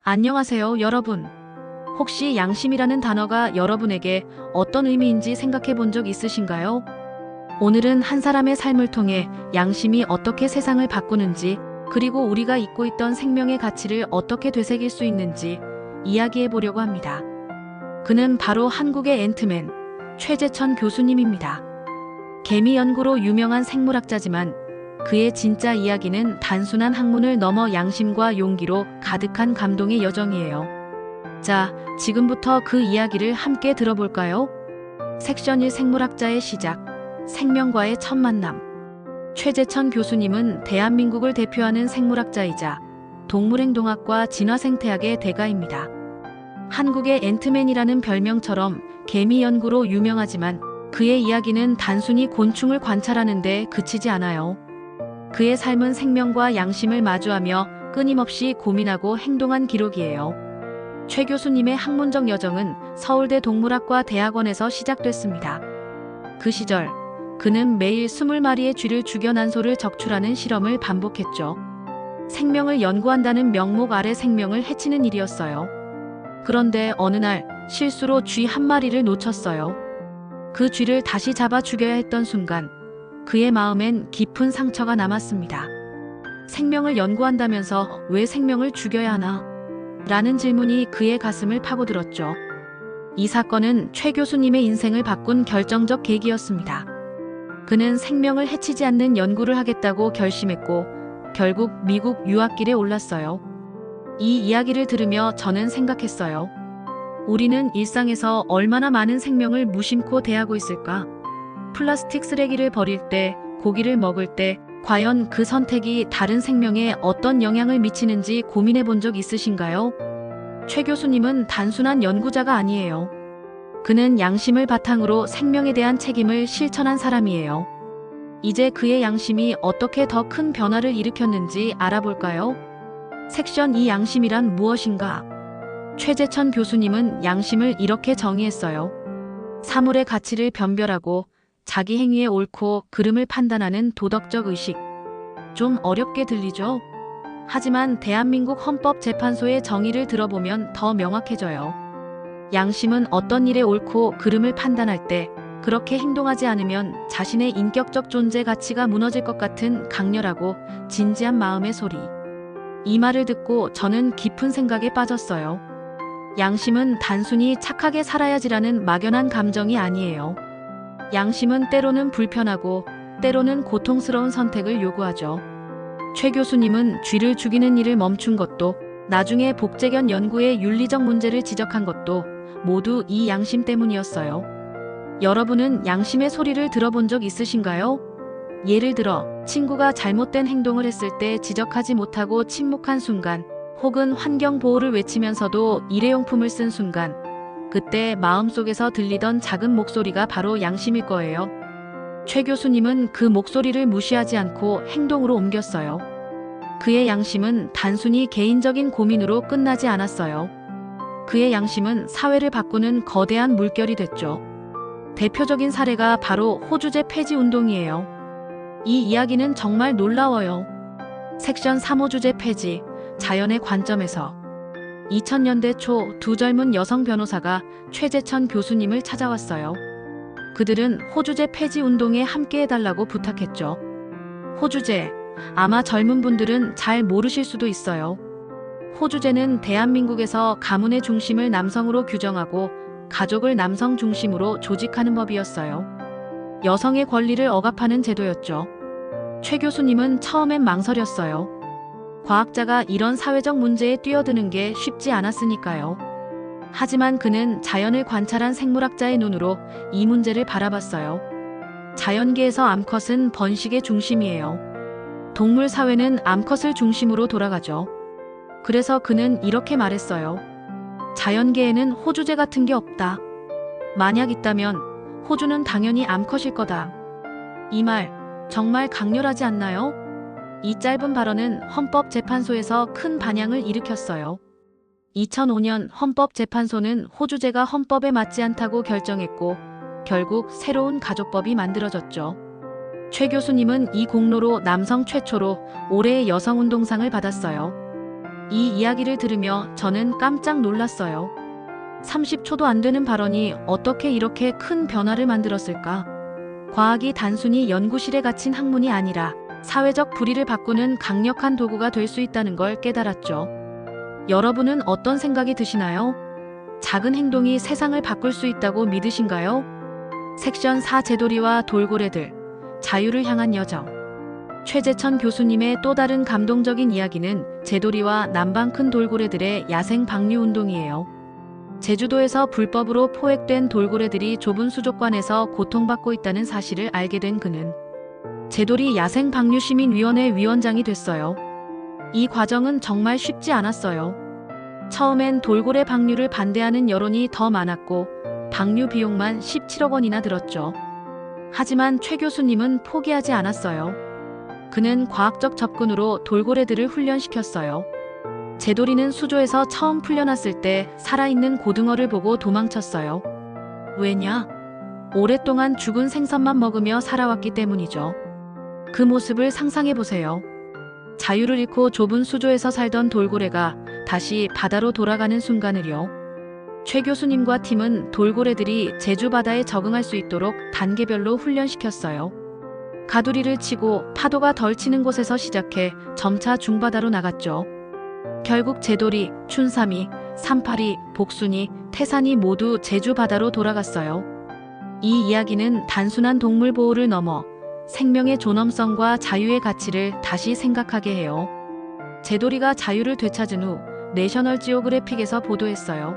안녕하세요, 여러분. 혹시 양심이라는 단어가 여러분에게 어떤 의미인지 생각해 본 적 있으신가요? 오늘은 한 사람의 삶을 통해 양심이 어떻게 세상을 바꾸는지, 그리고 우리가 잊고 있던 생명의 가치를 어떻게 되새길 수 있는지 이야기해 보려고 합니다. 그는 바로 한국의 앤트맨, 최재천 교수님입니다. 개미 연구로 유명한 생물학자지만 그의 진짜 이야기는 단순한 학문을 넘어 양심과 용기로 가득한 감동의 여정이에요. 자, 지금부터 그 이야기를 함께 들어볼까요? 섹션 1 생물학자의 시작, 생명과의 첫 만남. 최재천 교수님은 대한민국을 대표하는 생물학자이자 동물행동학과 진화생태학의 대가입니다. 한국의 앤트맨이라는 별명처럼 개미 연구로 유명하지만 그의 이야기는 단순히 곤충을 관찰하는 데 그치지 않아요. 그의 삶은 생명과 양심을 마주하며 끊임없이 고민하고 행동한 기록이에요. 최 교수님의 학문적 여정은 서울대 동물학과 대학원에서 시작됐습니다. 그 시절 그는 매일 20마리의 쥐를 죽여 난소를 적출하는 실험을 반복했죠. 생명을 연구한다는 명목 아래 생명을 해치는 일이었어요. 그런데 어느 날 실수로 쥐 한 마리를 놓쳤어요. 그 쥐를 다시 잡아 죽여야 했던 순간 그의 마음엔 깊은 상처가 남았습니다. 생명을 연구한다면서 왜 생명을 죽여야 하나? 라는 질문이 그의 가슴을 파고들었죠. 이 사건은 최 교수님의 인생을 바꾼 결정적 계기였습니다. 그는 생명을 해치지 않는 연구를 하겠다고 결심했고 결국 미국 유학길에 올랐어요. 이 이야기를 들으며 저는 생각했어요. 우리는 일상에서 얼마나 많은 생명을 무심코 대하고 있을까? 플라스틱 쓰레기를 버릴 때, 고기를 먹을 때 과연 그 선택이 다른 생명에 어떤 영향을 미치는지 고민해 본 적 있으신가요? 최 교수님은 단순한 연구자가 아니에요. 그는 양심을 바탕으로 생명에 대한 책임을 실천한 사람이에요. 이제 그의 양심이 어떻게 더 큰 변화를 일으켰는지 알아볼까요? 섹션 2 양심이란 무엇인가? 최재천 교수님은 양심을 이렇게 정의했어요. 사물의 가치를 변별하고 자기 행위의 옳고 그름을 판단하는 도덕적 의식. 좀 어렵게 들리죠? 하지만 대한민국 헌법재판소의 정의를 들어보면 더 명확해져요. 양심은 어떤 일의 옳고 그름을 판단할 때 그렇게 행동하지 않으면 자신의 인격적 존재 가치가 무너질 것 같은 강렬하고 진지한 마음의 소리. 이 말을 듣고 저는 깊은 생각에 빠졌어요. 양심은 단순히 착하게 살아야지라는 막연한 감정이 아니에요. 양심은 때로는 불편하고 때로는 고통스러운 선택을 요구하죠. 최 교수님은 쥐를 죽이는 일을 멈춘 것도 나중에 복제견 연구의 윤리적 문제를 지적한 것도 모두 이 양심 때문이었어요. 여러분은 양심의 소리를 들어본 적 있으신가요? 예를 들어 친구가 잘못된 행동을 했을 때 지적하지 못하고 침묵한 순간, 혹은 환경 보호를 외치면서도 일회용품을 쓴 순간, 그때 마음속에서 들리던 작은 목소리가 바로 양심일 거예요. 최 교수님은 그 목소리를 무시하지 않고 행동으로 옮겼어요. 그의 양심은 단순히 개인적인 고민으로 끝나지 않았어요. 그의 양심은 사회를 바꾸는 거대한 물결이 됐죠. 대표적인 사례가 바로 호주제 폐지 운동이에요. 이 이야기는 정말 놀라워요. 섹션 3 호주제 폐지, 자연의 관점에서. 2000년대 초 두 젊은 여성 변호사가 최재천 교수님을 찾아왔어요. 그들은 호주제 폐지 운동에 함께해달라고 부탁했죠. 호주제, 아마 젊은 분들은 잘 모르실 수도 있어요. 호주제는 대한민국에서 가문의 중심을 남성으로 규정하고 가족을 남성 중심으로 조직하는 법이었어요. 여성의 권리를 억압하는 제도였죠. 최 교수님은 처음엔 망설였어요. 과학자가 이런 사회적 문제에 뛰어드는 게 쉽지 않았으니까요. 하지만 그는 자연을 관찰한 생물학자의 눈으로 이 문제를 바라봤어요. 자연계에서 암컷은 번식의 중심이에요. 동물 사회는 암컷을 중심으로 돌아가죠. 그래서 그는 이렇게 말했어요. 자연계에는 호주제 같은 게 없다. 만약 있다면 호주는 당연히 암컷일 거다. 이 말 정말 강렬하지 않나요? 이 짧은 발언은 헌법재판소에서 큰 반향을 일으켰어요. 2005년 헌법재판소는 호주제가 헌법에 맞지 않다고 결정했고 결국 새로운 가족법이 만들어졌죠. 최 교수님은 이 공로로 남성 최초로 올해의 여성운동상을 받았어요. 이 이야기를 들으며 저는 깜짝 놀랐어요. 30초도 안 되는 발언이 어떻게 이렇게 큰 변화를 만들었을까? 과학이 단순히 연구실에 갇힌 학문이 아니라 사회적 불의를 바꾸는 강력한 도구가 될 수 있다는 걸 깨달았죠. 여러분은 어떤 생각이 드시나요? 작은 행동이 세상을 바꿀 수 있다고 믿으신가요? 섹션 4 제도리와 돌고래들, 자유를 향한 여정. 최재천 교수님의 또 다른 감동적인 이야기는 제도리와 남방 큰 돌고래들의 야생 방류 운동이에요. 제주도에서 불법으로 포획된 돌고래들이 좁은 수족관에서 고통받고 있다는 사실을 알게 된 그는 제도리 야생방류시민위원회 위원장이 됐어요. 이 과정은 정말 쉽지 않았어요. 처음엔 돌고래 방류를 반대하는 여론이 더 많았고 방류 비용만 17억 원이나 들었죠. 하지만 최 교수님은 포기하지 않았어요. 그는 과학적 접근으로 돌고래들을 훈련시켰어요. 제도리는 수조에서 처음 풀려났을 때 살아있는 고등어를 보고 도망쳤어요. 왜냐? 오랫동안 죽은 생선만 먹으며 살아왔기 때문이죠. 그 모습을 상상해보세요. 자유를 잃고 좁은 수조에서 살던 돌고래가 다시 바다로 돌아가는 순간을요. 최 교수님과 팀은 돌고래들이 제주 바다에 적응할 수 있도록 단계별로 훈련시켰어요. 가두리를 치고 파도가 덜 치는 곳에서 시작해 점차 중바다로 나갔죠. 결국 제도리, 춘삼이, 삼파리, 복순이, 태산이 모두 제주 바다로 돌아갔어요. 이 이야기는 단순한 동물 보호를 넘어 생명의 존엄성과 자유의 가치를 다시 생각하게 해요. 제도리가 자유를 되찾은 후 내셔널 지오그래픽에서 보도했어요.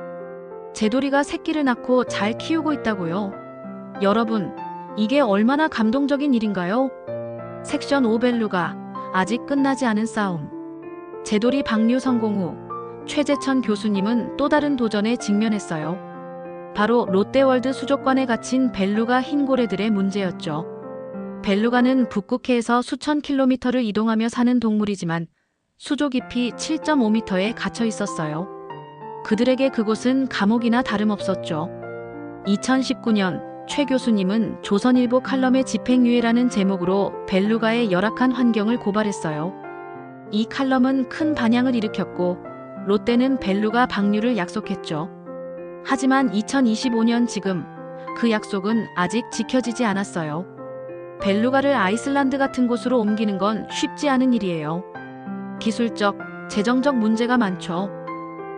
제도리가 새끼를 낳고 잘 키우고 있다고요. 여러분, 이게 얼마나 감동적인 일인가요? 섹션 5 벨루가 아직 끝나지 않은 싸움. 제도리 방류 성공 후 최재천 교수님은 또 다른 도전에 직면했어요. 바로 롯데월드 수족관에 갇힌 벨루가 흰고래들의 문제였죠. 벨루가는 북극해에서 수천 킬로미터를 이동하며 사는 동물이지만 수조 깊이 7.5m에 갇혀 있었어요. 그들에게 그곳은 감옥이나 다름없었죠. 2019년 최 교수님은 조선일보 칼럼의 집행유예라는 제목으로 벨루가의 열악한 환경을 고발했어요. 이 칼럼은 큰 반향을 일으켰고 롯데는 벨루가 방류를 약속했죠. 하지만 2025년 지금 그 약속은 아직 지켜지지 않았어요. 벨루가를 아이슬란드 같은 곳으로 옮기는 건 쉽지 않은 일이에요. 기술적, 재정적 문제가 많죠.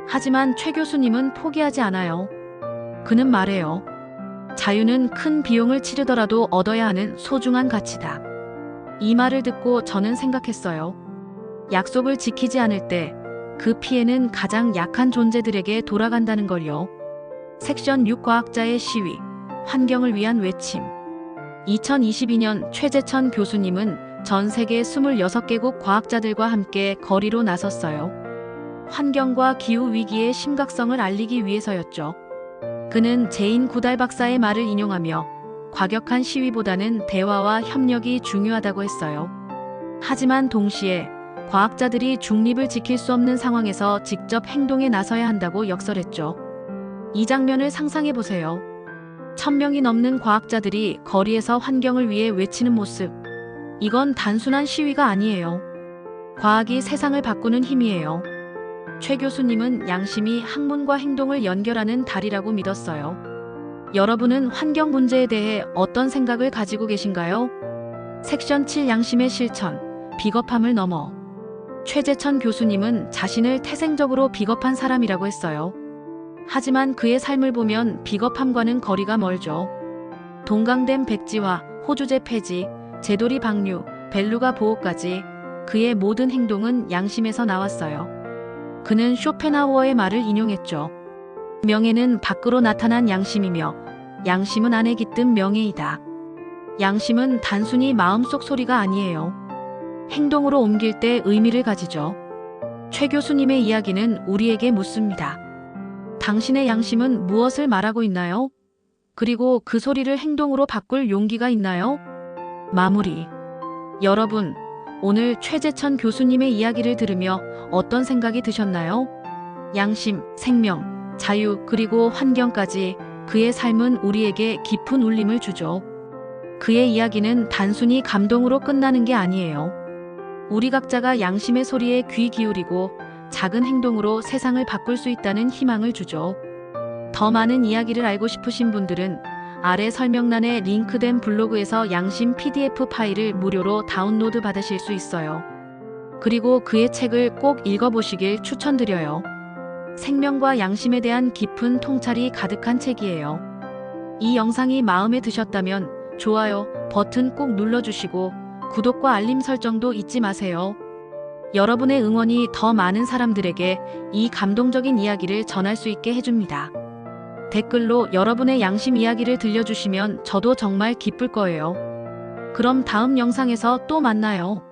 하지만 최 교수님은 포기하지 않아요. 그는 말해요. 자유는 큰 비용을 치르더라도 얻어야 하는 소중한 가치다. 이 말을 듣고 저는 생각했어요. 약속을 지키지 않을 때 그 피해는 가장 약한 존재들에게 돌아간다는 걸요. 섹션 6 과학자의 시위, 환경을 위한 외침. 2022년 최재천 교수님은 전 세계 26개국 과학자들과 함께 거리로 나섰어요. 환경과 기후 위기의 심각성을 알리기 위해서였죠. 그는 제인 구달 박사의 말을 인용하며 과격한 시위보다는 대화와 협력이 중요하다고 했어요. 하지만 동시에 과학자들이 중립을 지킬 수 없는 상황에서 직접 행동에 나서야 한다고 역설했죠. 이 장면을 상상해 보세요. 1000명이 넘는 과학자들이 거리에서 환경을 위해 외치는 모습. 이건 단순한 시위가 아니에요. 과학이 세상을 바꾸는 힘이에요. 최 교수님은 양심이 학문과 행동을 연결하는 달이라고 믿었어요. 여러분은 환경 문제에 대해 어떤 생각을 가지고 계신가요? 섹션 7 양심의 실천, 비겁함을 넘어. 최재천 교수님은 자신을 태생적으로 비겁한 사람이라고 했어요. 하지만 그의 삶을 보면 비겁함과는 거리가 멀죠. 동강댐 백지화, 호주제 폐지, 제도리 방류, 벨루가 보호까지 그의 모든 행동은 양심에서 나왔어요. 그는 쇼펜하우어의 말을 인용했죠. 명예는 밖으로 나타난 양심이며 양심은 안에 깃든 명예이다. 양심은 단순히 마음속 소리가 아니에요. 행동으로 옮길 때 의미를 가지죠. 최 교수님의 이야기는 우리에게 묻습니다. 당신의 양심은 무엇을 말하고 있나요? 그리고 그 소리를 행동으로 바꿀 용기가 있나요? 마무리. 여러분, 오늘 최재천 교수님의 이야기를 들으며 어떤 생각이 드셨나요? 양심, 생명, 자유, 그리고 환경까지 그의 삶은 우리에게 깊은 울림을 주죠. 그의 이야기는 단순히 감동으로 끝나는 게 아니에요. 우리 각자가 양심의 소리에 귀 기울이고 작은 행동으로 세상을 바꿀 수 있다는 희망을 주죠. 더 많은 이야기를 알고 싶으신 분들은 아래 설명란에 링크된 블로그에서 양심 PDF 파일을 무료로 다운로드 받으실 수 있어요. 그리고 그의 책을 꼭 읽어보시길 추천드려요. 생명과 양심에 대한 깊은 통찰이 가득한 책이에요. 이 영상이 마음에 드셨다면 좋아요 버튼 꼭 눌러주시고 구독과 알림 설정도 잊지 마세요. 여러분의 응원이 더 많은 사람들에게 이 감동적인 이야기를 전할 수 있게 해줍니다. 댓글로 여러분의 양심 이야기를 들려주시면 저도 정말 기쁠 거예요. 그럼 다음 영상에서 또 만나요.